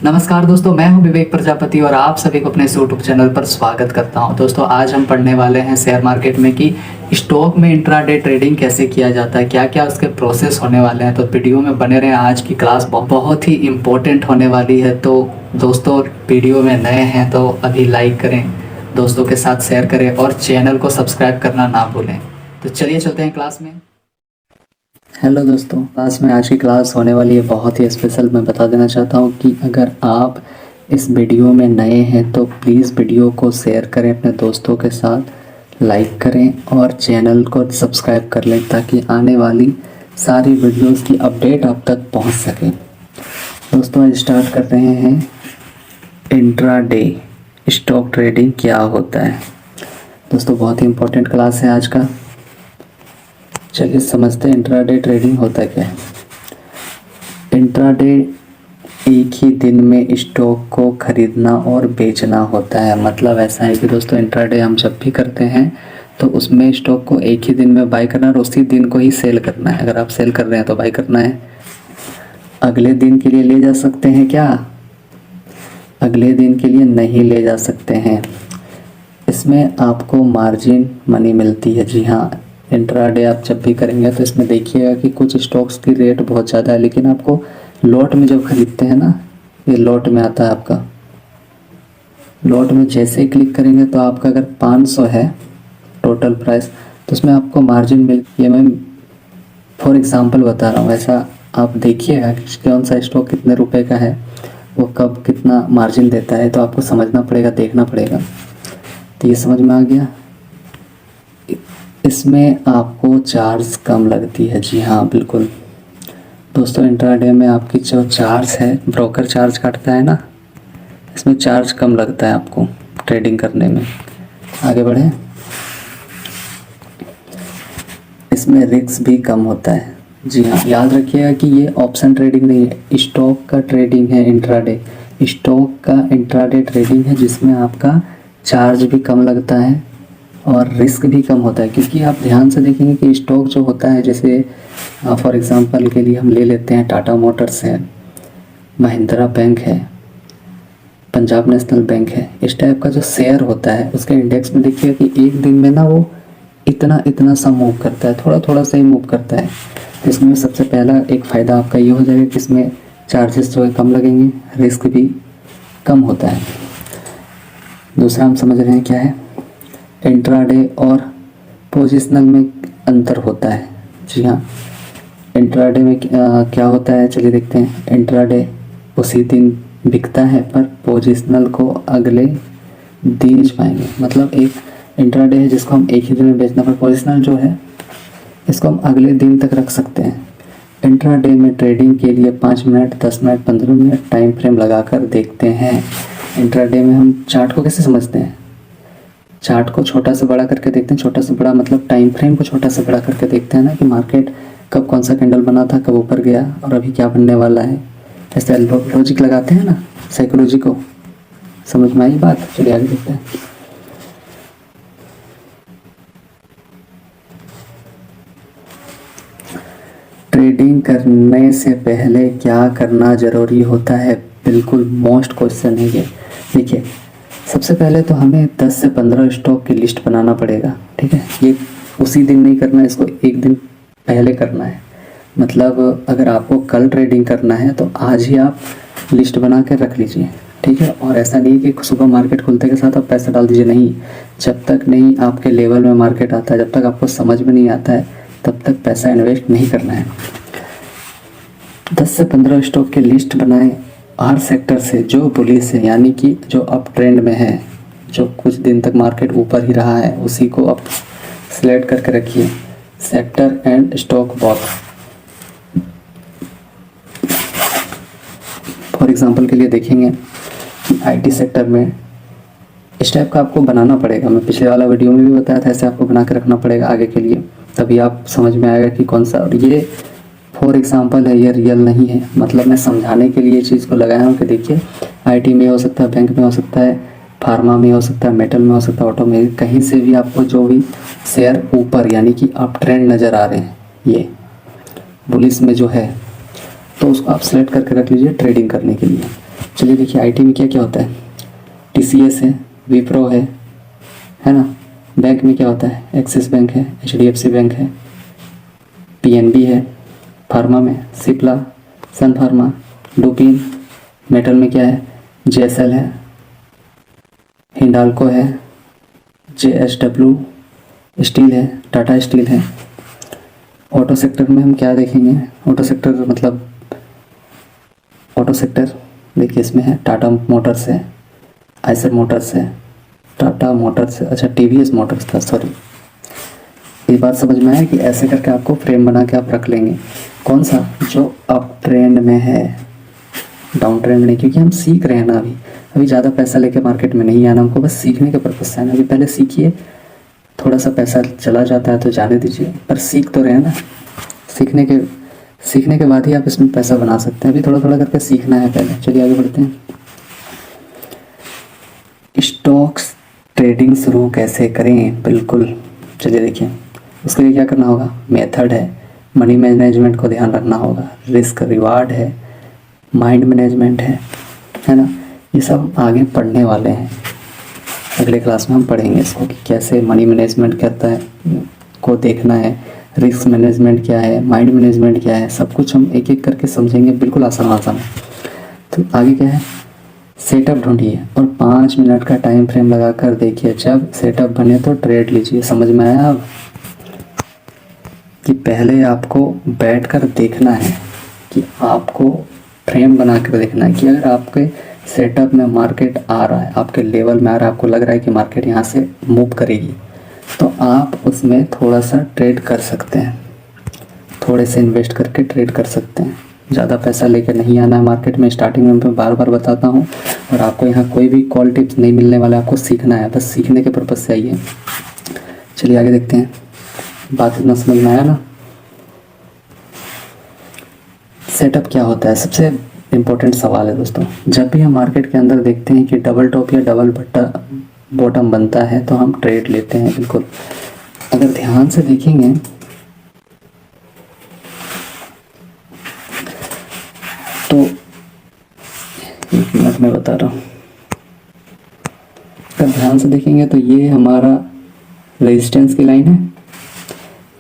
नमस्कार दोस्तों, मैं हूं विवेक प्रजापति और आप सभी को अपने यूट्यूब चैनल पर स्वागत करता हूं। दोस्तों, आज हम पढ़ने वाले हैं शेयर मार्केट में कि स्टॉक में इंट्राडे ट्रेडिंग कैसे किया जाता है, क्या क्या उसके प्रोसेस होने वाले हैं। तो वीडियो में बने रहें, आज की क्लास बहुत ही इम्पोर्टेंट होने वाली है। तो दोस्तों, वीडियो में नए हैं तो अभी लाइक करें, दोस्तों के साथ शेयर करें और चैनल को सब्सक्राइब करना ना भूलें। तो चलिए चलते हैं क्लास में। हेलो दोस्तों, क्लास में आज की क्लास होने वाली है बहुत ही स्पेशल। मैं बता देना चाहता हूँ कि अगर आप इस वीडियो में नए हैं तो प्लीज़ वीडियो को शेयर करें अपने दोस्तों के साथ, लाइक करें और चैनल को सब्सक्राइब कर लें ताकि आने वाली सारी वीडियोस की अपडेट आप तक पहुँच सके। दोस्तों, आज स्टार्ट कर रहे हैं इंट्राडे स्टॉक ट्रेडिंग क्या होता है। दोस्तों, बहुत ही इम्पोर्टेंट क्लास है आज का। चलिए समझते हैं इंट्राडे ट्रेडिंग होता क्या है। इंट्राडे एक ही दिन में स्टॉक को खरीदना और बेचना होता है। मतलब ऐसा है कि दोस्तों, इंट्राडे हम जब भी करते हैं तो उसमें स्टॉक को एक ही दिन में बाय करना और उसी दिन को ही सेल करना है। अगर आप सेल कर रहे हैं तो बाय करना है। अगले दिन के लिए ले जा सकते हैं क्या? अगले दिन के लिए नहीं ले जा सकते हैं। इसमें आपको मार्जिन मनी मिलती है। जी हाँ, इंट्राडे आप जब भी करेंगे तो इसमें देखिएगा कि कुछ स्टॉक्स की रेट बहुत ज़्यादा है, लेकिन आपको लॉट में जब खरीदते हैं ना, ये लॉट में आता है आपका। लॉट में जैसे ही क्लिक करेंगे तो आपका अगर 500 है टोटल प्राइस तो उसमें आपको मार्जिन मिलती है। मैं फॉर एग्जांपल बता रहा हूँ, ऐसा आप देखिएगा कि कौन सा स्टॉक कितने रुपए का है, वो कब कितना मार्जिन देता है। तो आपको समझना पड़ेगा, देखना पड़ेगा। तो ये समझ में आ गया। इसमें आपको चार्ज कम लगती है। जी हाँ, बिल्कुल दोस्तों, इंट्राडे में आपकी जो चार्ज है, ब्रोकर चार्ज काटता है ना, इसमें चार्ज कम लगता है आपको ट्रेडिंग करने में। आगे बढ़े। इसमें रिस्क भी कम होता है। जी हाँ, याद रखिएगा कि ये ऑप्शन ट्रेडिंग नहीं है, स्टॉक का ट्रेडिंग है इंट्राडे। स्टॉक का इंट्राडे ट्रेडिंग है जिसमें आपका चार्ज भी कम लगता है और रिस्क भी कम होता है। क्योंकि आप ध्यान से देखेंगे कि स्टॉक जो होता है, जैसे फॉर एग्जांपल के लिए हम ले लेते हैं टाटा मोटर्स है, महिंद्रा बैंक है, पंजाब नेशनल बैंक है। इस टाइप का जो शेयर होता है उसके इंडेक्स में देखिए कि एक दिन में ना वो इतना इतना सा मूव करता है, थोड़ा थोड़ा सा ही मूव करता है। तो इसमें सबसे पहला एक फ़ायदा आपका ये हो जाएगा कि इसमें चार्जेस जो है कम लगेंगे, रिस्क भी कम होता है। दूसरा हम समझ रहे हैं क्या है, इंट्राडे और पोजिशनल में अंतर होता है। जी हाँ, इंट्राडे में क्या होता है, चलिए देखते हैं। इंट्राडे उसी दिन बिकता है पर पोजिशनल को अगले दिन बेच पाएंगे। मतलब एक इंट्राडे है जिसको हम एक ही दिन में बेचना, पर पोजिशनल जो है इसको हम अगले दिन तक रख सकते हैं। इंट्राडे में ट्रेडिंग के लिए 5 minute, 10 minute, 15 minute time frame लगाकर देखते हैं। इंट्राडे में हम चार्ट को कैसे समझते हैं? चार्ट को छोटा से बड़ा करके देखते हैं। छोटा से बड़ा मतलब टाइम फ्रेम को छोटा से बड़ा करके देखते हैं ना, कि मार्केट कब कौन सा कैंडल बना था, कब ऊपर गया और अभी क्या बनने वाला है। ऐसे लॉजिक लगाते हैं ना, साइकोलॉजी को। समझ में आई बात? चलिए आगे देखते हैं। ट्रेडिंग करने से पहले क्या करना जरूरी होता है? बिल्कुल मोस्ट क्वेश्चन है ये। देखिए, सबसे पहले तो हमें 10 से 15 स्टॉक की लिस्ट बनाना पड़ेगा। ठीक है, ये उसी दिन नहीं करना है, इसको एक दिन पहले करना है। मतलब अगर आपको कल ट्रेडिंग करना है तो आज ही आप लिस्ट बना के रख लीजिए। ठीक है, और ऐसा नहीं कि सुबह मार्केट खुलते के साथ आप पैसा डाल दीजिए। नहीं, जब तक नहीं आपके लेवल में मार्केट आता है, जब तक आपको समझ में नहीं आता है, तब तक पैसा इन्वेस्ट नहीं करना है। 10 से 15 स्टॉक की लिस्ट बनाएं हर सेक्टर से जो बुलिश है, यानी कि जो अप ट्रेंड में है, जो कुछ दिन तक मार्केट ऊपर ही रहा है, उसी को आप सिलेक्ट करके रखिए। Sector and stock both. For example के लिए देखेंगे कि आईटी सेक्टर में इस टाइप का आपको बनाना पड़ेगा। मैं पिछले वाला वीडियो में भी बताया था, ऐसे आपको बना के रखना पड़ेगा आगे के लिए, तभी आप समझ में आएगा कि कौन सा। और ये फॉर एग्जांपल है, ये रियल नहीं है। मतलब मैं समझाने के लिए चीज़ को लगाया हूँ कि देखिए, आईटी में हो सकता है, बैंक में हो सकता है, फार्मा में हो सकता है, मेटल में हो सकता है, ऑटो में, कहीं से भी आपको जो भी शेयर ऊपर यानी कि अप ट्रेंड नज़र आ रहे हैं, ये बुलिश में जो है, तो उसको आप सेलेक्ट करके रख लीजिए ट्रेडिंग करने के लिए। चलिए देखिए आईटी में क्या क्या होता है, टीसीएस है, विप्रो है ना। बैंक में क्या होता है, एक्सिस बैंक है, एचडीएफसी बैंक है, पीएनबी है। फार्मा में सिप्ला, सन फार्मा, लुपिन। मेटल में क्या है, जेएसएल है, हिंडाल्को है, जेएसडब्ल्यू। स्टील है, टाटा स्टील है। ऑटो सेक्टर में हम क्या देखेंगे, ऑटो सेक्टर मतलब ऑटो सेक्टर देखिए इसमें है टाटा मोटर्स है, आइसर मोटर्स है, टाटा मोटर्स है, अच्छा टीवीएस मोटर्स था, सॉरी। ये बात समझ में आया कि ऐसे करके आपको फ्रेम बना के आप रख लेंगे। कौन सा, जो अप ट्रेंड में है, डाउन ट्रेंड नहीं, क्योंकि हम सीख रहे हैं ना अभी ज़्यादा पैसा लेके मार्केट में नहीं आना, हमको बस सीखने के पर्पज से आना। अभी पहले सीखिए, थोड़ा सा पैसा चला जाता है तो जाने दीजिए, पर सीख तो रहे हैं ना। सीखने के बाद ही आप इसमें पैसा बना सकते हैं। अभी थोड़ा थोड़ा करके सीखना है पहले। चलिए आगे बढ़ते हैं। स्टॉक्स ट्रेडिंग शुरू कैसे करें, बिल्कुल चलिए देखिए। उसके लिए क्या करना होगा, मेथड है, मनी मैनेजमेंट को ध्यान रखना होगा, रिस्क रिवार्ड है, माइंड मैनेजमेंट है ना। ये सब आगे पढ़ने वाले हैं, अगले क्लास में हम पढ़ेंगे इसको कि कैसे मनी मैनेजमेंट करता है को देखना है, रिस्क मैनेजमेंट क्या है, माइंड मैनेजमेंट क्या है, सब कुछ हम एक एक करके समझेंगे, बिल्कुल आसान। तो आगे क्या है, सेटअप ढूंढिए और 5 मिनट का टाइम फ्रेम लगाकर देखिए। जब सेटअप बने तो ट्रेड लीजिए। समझ में आया अब कि पहले आपको बैठकर देखना है, कि आपको फ्रेम बनाकर देखना है कि अगर आपके सेटअप में मार्केट आ रहा है, आपके लेवल में आ रहा है, आपको लग रहा है कि मार्केट यहाँ से मूव करेगी, तो आप उसमें थोड़ा सा ट्रेड कर सकते हैं, थोड़े से इन्वेस्ट करके ट्रेड कर सकते हैं। ज़्यादा पैसा लेकर नहीं आना है मार्केट में। स्टार्टिंग में मैं बार बार बताता हूँ, और आपको यहाँ कोई भी कॉल टिप्स नहीं मिलने वाला, आपको सीखना है, बस सीखने के पर्पज़ से आइए। चलिए आगे देखते हैं। बात इतना समझ में आया ना। सेटअप क्या होता है, सबसे इम्पोर्टेंट सवाल है दोस्तों। जब भी हम मार्केट के अंदर देखते हैं कि डबल टॉप या डबल बॉटम बनता है तो हम ट्रेड लेते हैं, बिल्कुल। अगर ध्यान से देखेंगे तो, एक मिनट में बता रहा हूँ, अगर ध्यान से देखेंगे तो ये हमारा रेजिस्टेंस की लाइन है,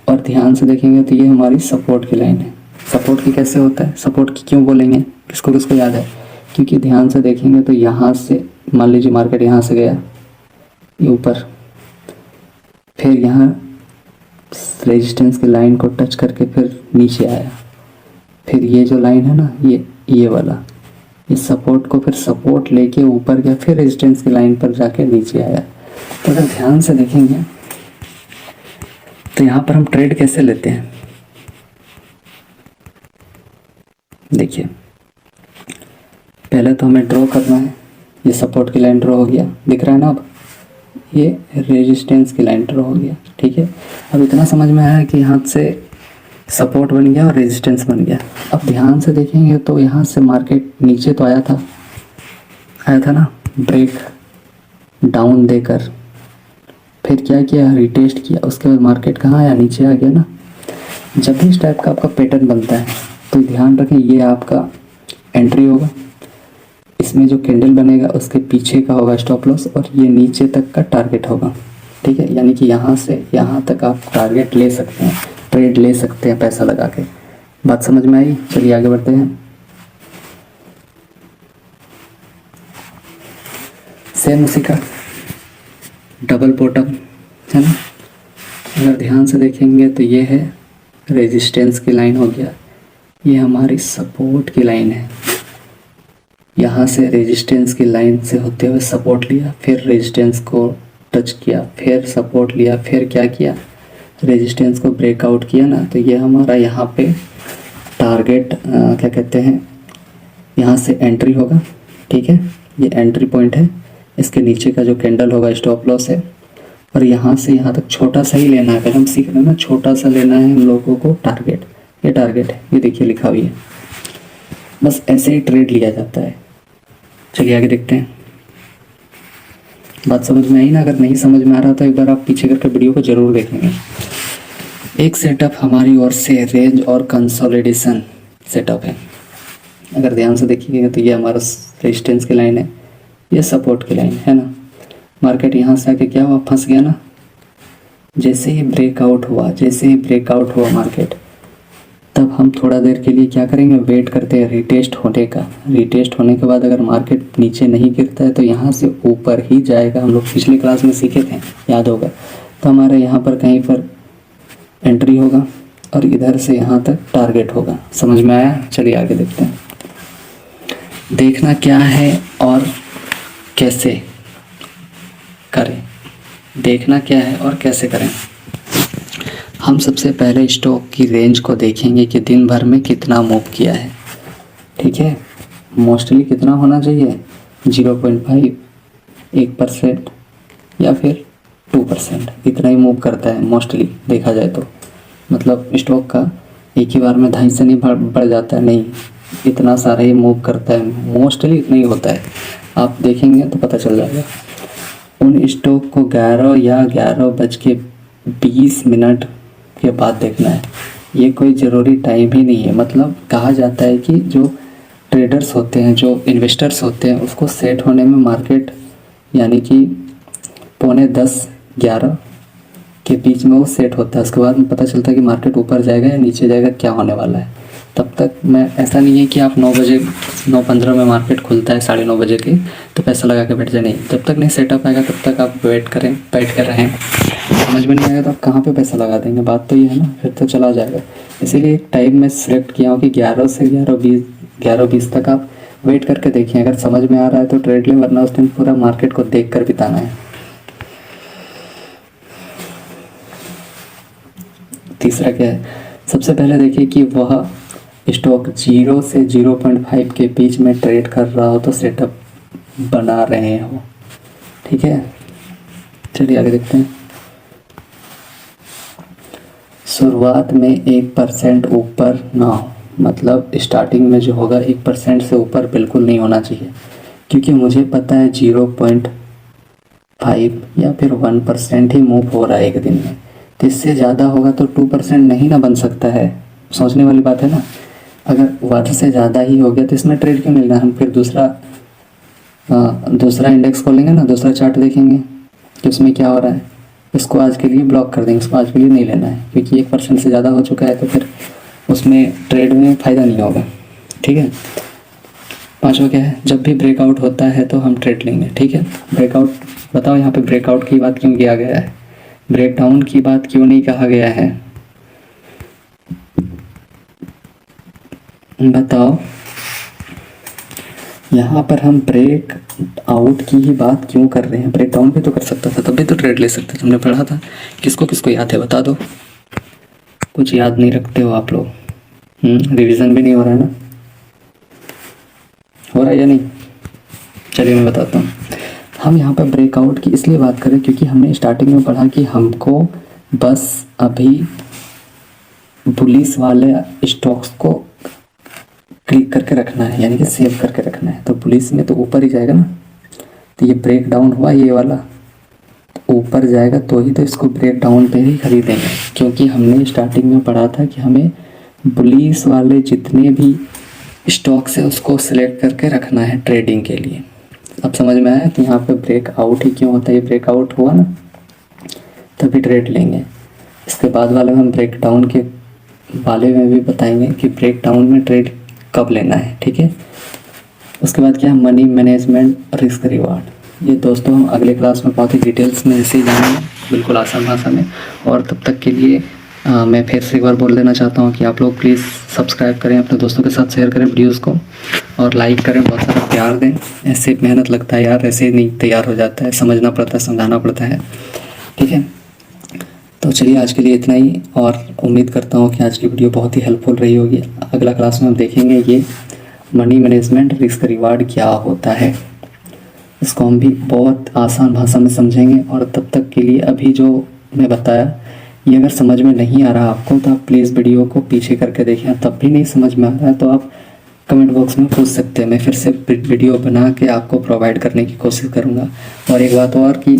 और ध्यान से देखेंगे तो ये हमारी सपोर्ट की लाइन है। सपोर्ट की कैसे होता है, सपोर्ट की क्यों बोलेंगे, किसको किसको याद है, क्योंकि ध्यान से देखेंगे तो यहाँ से मान लीजिए मार्केट यहाँ से गया ये ऊपर, फिर यहाँ रेजिस्टेंस की लाइन को टच करके फिर नीचे आया, फिर ये जो लाइन है ना, ये वाला, ये सपोर्ट को फिर सपोर्ट लेके ऊपर गया, फिर रेजिस्टेंस की लाइन पर जाके नीचे आया। तो अगर ध्यान से देखेंगे तो यहाँ पर हम ट्रेड कैसे लेते हैं, देखिए पहले तो हमें ड्रॉ करना है। ये सपोर्ट की लाइन ड्रॉ हो गया, दिख रहा है ना अब, ये रेजिस्टेंस की लाइन ड्रॉ हो गया, ठीक है। अब इतना समझ में आया कि यहाँ से सपोर्ट बन गया और रेजिस्टेंस बन गया। अब ध्यान से देखेंगे तो यहाँ से मार्केट नीचे तो आया था ना, ब्रेक डाउन देकर, फिर क्या किया, रिटेस्ट किया, उसके बाद मार्केट कहाँ आया, नीचे आ गया ना। जब भी इस टाइप का आपका पैटर्न बनता है तो ध्यान रखें, ये आपका एंट्री होगा, इसमें जो कैंडल बनेगा उसके पीछे का होगा स्टॉप लॉस, और ये नीचे तक का टारगेट होगा, ठीक है। यानी कि यहाँ से यहाँ तक आप टारगेट ले सकते हैं, ट्रेड ले सकते हैं पैसा लगा के। बात समझ में आई, चलिए आगे बढ़ते हैं। सेम उसी का डबल बॉटम है ना। अगर ध्यान से देखेंगे तो ये है रेजिस्टेंस की लाइन हो गया, ये हमारी सपोर्ट की लाइन है। यहाँ से रेजिस्टेंस की लाइन से होते हुए सपोर्ट लिया, फिर रेजिस्टेंस को टच किया, फिर सपोर्ट लिया, फिर क्या किया, रेजिस्टेंस को ब्रेकआउट किया ना, तो ये हमारा यहाँ पे टारगेट क्या कहते हैं, यहाँ से एंट्री होगा, ठीक है। ये एंट्री पॉइंट है, इसके नीचे का जो कैंडल होगा स्टॉप लॉस है, और यहाँ से यहाँ तक छोटा सा ही लेना है। पहले हम सीख रहे हैं ना, छोटा सा लेना है हम लोगों को टारगेट, ये टारगेट है, ये देखिए लिखा हुआ है। बस ऐसे ही ट्रेड लिया जाता है। चलिए आगे देखते हैं। बात समझ में आई ना। अगर नहीं समझ में आ रहा तो एक बार आप पीछे करके वीडियो को जरूर देखेंगे। एक सेटअप हमारी ओर से रेंज और कंसोलिडेशन सेटअप है, अगर ध्यान से देखिएगा तो ये हमारा रेजिस्टेंस की लाइन है, ये सपोर्ट की लाइन है ना। मार्केट यहाँ से आके क्या हुआ, फंस गया ना। जैसे ही ब्रेकआउट हुआ मार्केट, तब हम थोड़ा देर के लिए क्या करेंगे, वेट करते हैं रिटेस्ट होने का। रिटेस्ट होने के बाद अगर मार्केट नीचे नहीं गिरता है तो यहाँ से ऊपर ही जाएगा। हम लोग पिछली क्लास में सीखे थे, याद होगा। तो हमारे यहाँ पर कहीं पर एंट्री होगा और इधर से यहाँ तक टारगेट होगा। समझ में आया? चलिए आगे देखते हैं। देखना क्या है और कैसे करें, देखना क्या है और कैसे करें। हम सबसे पहले स्टॉक की रेंज को देखेंगे कि दिन भर में कितना मूव किया है। ठीक है, मोस्टली कितना होना चाहिए, 0.5, 1% या फिर 2%, इतना ही मूव करता है मोस्टली देखा जाए तो। मतलब स्टॉक का एक ही बार में 2.5 से नहीं बढ़ जाता है, नहीं, इतना सारा ही मूव करता है, मोस्टली इतना ही होता है। आप देखेंगे तो पता चल जाएगा। उन स्टॉक को 11 या 11:20 के बाद देखना है। ये कोई ज़रूरी टाइम ही नहीं है। मतलब कहा जाता है कि जो ट्रेडर्स होते हैं, जो इन्वेस्टर्स होते हैं, उसको सेट होने में मार्केट यानी कि 9:45-11 के बीच में वो सेट होता है। उसके बाद में पता चलता है कि मार्केट ऊपर जाएगा या नीचे जाएगा, क्या होने वाला है। तब तक मैं, ऐसा नहीं है कि आप 9 बजे 9:15 में मार्केट खुलता है 9:30 बजे के तो पैसा लगा के बैठ जाए, नहीं। जब तक नहीं सेटअप आएगा तब तक आप बैठ कर रहें। समझ में नहीं आएगा तो आप कहाँ पे पैसा लगा देंगे, बात तो ये है ना, फिर तो चला जाएगा। इसीलिए एक टाइम में सिलेक्ट किया हूँ कि 11 से 11:20 तक आप वेट करके देखें। अगर समझ में आ रहा है तो ट्रेड लें, वरना उस दिन पूरा मार्केट को देख कर बिताना है। तीसरा क्या है, सबसे पहले देखिए कि वह स्टॉक 0 से 0.5 के बीच में ट्रेड कर रहा हो तो सेटअप बना रहे हो। ठीक है, चलिए आगे देखते हैं। शुरुआत में 1% ऊपर ना हो, मतलब स्टार्टिंग में जो होगा 1% से ऊपर बिल्कुल नहीं होना चाहिए, क्योंकि मुझे पता है 0.5 या फिर 1% ही मूव हो रहा है एक दिन में। तो इससे ज़्यादा होगा तो 2% नहीं ना बन सकता है। सोचने वाली बात है ना। अगर 1 से ज़्यादा ही हो गया तो इसमें ट्रेड क्यों मिल रहा है। हम फिर दूसरा इंडेक्स खोलेंगे ना, दूसरा चार्ट देखेंगे कि उसमें क्या हो रहा है। इसको आज के लिए ब्लॉक कर देंगे, इसको आज के लिए नहीं लेना है, क्योंकि 1% से ज़्यादा हो चुका है तो फिर उसमें ट्रेड में फ़ायदा नहीं होगा। ठीक है, पांचवा क्या है, जब भी ब्रेकआउट होता है तो हम ट्रेड लेंगे। ठीक है, ब्रेकआउट बताओ, यहाँ पे ब्रेकआउट की बात क्यों किया गया है, ब्रेकडाउन की बात क्यों नहीं कहा गया है, बताओ। यहाँ पर हम ब्रेक आउट की ही बात क्यों कर रहे हैं, ब्रेक डाउन भी तो कर सकता था, तब भी तो ट्रेड ले सकते थे, हमने पढ़ा था। किसको किसको याद है बता दो। कुछ याद नहीं रखते हो आप लोग, रिवीजन भी नहीं हो रहा है ना, हो रहा है या नहीं। चलिए मैं बताता हूँ। हम यहाँ पर ब्रेकआउट की इसलिए बात करें क्योंकि हमने स्टार्टिंग में पढ़ा कि हमको बस अभी बुलिश वाले स्टॉक्स को क्लिक करके रखना है, यानी कि सेव करके रखना है। तो पुलिस में तो ऊपर ही जाएगा ना, तो ये ब्रेक डाउन हुआ ये वाला, तो ऊपर जाएगा तो ही तो इसको ब्रेक डाउन पे ही खरीदेंगे, क्योंकि हमने स्टार्टिंग में पढ़ा था कि हमें पुलिस वाले जितने भी स्टॉक्स है उसको सिलेक्ट करके रखना है ट्रेडिंग के लिए। अब समझ में आया कि यहाँ पे ब्रेक आउट ही क्यों होता है, ये ब्रेक आउट हुआ ना तभी ट्रेड लेंगे। इसके बाद वाले में हम ब्रेक डाउन के वाले में भी बताएंगे कि ब्रेक डाउन में ट्रेड कब लेना है। ठीक है, उसके बाद क्या है, मनी मैनेजमेंट, रिस्क रिवार्ड। ये दोस्तों हम अगले क्लास में बहुत ही डिटेल्स में ऐसे ही जानेंगे, बिल्कुल आसान भाषा में। और तब तक के लिए मैं फिर से एक बार बोल देना चाहता हूँ कि आप लोग प्लीज़ सब्सक्राइब करें, अपने दोस्तों के साथ शेयर करें वीडियोज़ को, और लाइक करें, बहुत सारा प्यार दें। ऐसे मेहनत लगता है यार, ऐसे नहीं तैयार हो जाता है, समझना पड़ता है, समझाना पड़ता है। ठीक है, तो चलिए आज के लिए इतना ही, और उम्मीद करता हूँ कि आज की वीडियो बहुत ही हेल्पफुल रही होगी। अगला क्लास में हम देखेंगे ये मनी मैनेजमेंट, रिस्क रिवार्ड क्या होता है, इसको हम भी बहुत आसान भाषा में समझेंगे। और तब तक के लिए अभी जो मैं बताया ये अगर समझ में नहीं आ रहा आपको तो आप प्लीज़ वीडियो को पीछे करके देखें। तब भी नहीं समझ में आ रहा है तो आप कमेंट बॉक्स में पूछ सकते हैं, मैं फिर से वीडियो बना के आपको प्रोवाइड करने की कोशिश करूँगा। और एक बात और कि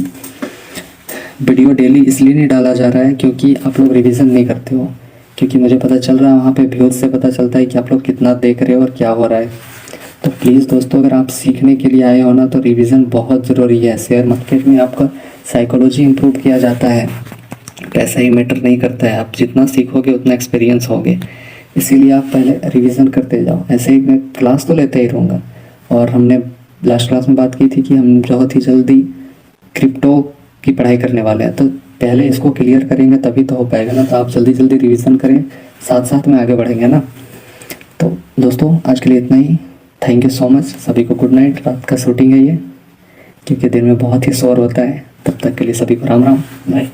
वीडियो डेली इसलिए नहीं डाला जा रहा है क्योंकि आप लोग रिवीजन नहीं करते हो। क्योंकि मुझे पता चल रहा है वहाँ पे व्यूज़ से पता चलता है कि आप लोग कितना देख रहे हो और क्या हो रहा है। तो प्लीज़ दोस्तों, अगर आप सीखने के लिए आए हो ना तो रिवीजन बहुत ज़रूरी है। शेयर मार्केट में आपका साइकोलॉजी इम्प्रूव किया जाता है, पैसा ही मैटर नहीं करता है। आप जितना सीखोगे उतना एक्सपीरियंस होगे, इसीलिए आप पहले रिवीजन करते जाओ। ऐसे ही मैं क्लास तो लेते ही रहूँगा, और हमने लास्ट क्लास में बात की थी कि हम बहुत ही जल्दी क्रिप्टो की पढ़ाई करने वाले हैं, तो पहले इसको क्लियर करेंगे तभी तो हो पाएगा ना। तो आप जल्दी जल्दी रिवीजन करें, साथ साथ में आगे बढ़ेंगे ना। तो दोस्तों आज के लिए इतना ही। थैंक यू सो मच, सभी को गुड नाइट। रात का शूटिंग है ये, क्योंकि दिन में बहुत ही शोर होता है। तब तक के लिए सभी को राम राम, बाय।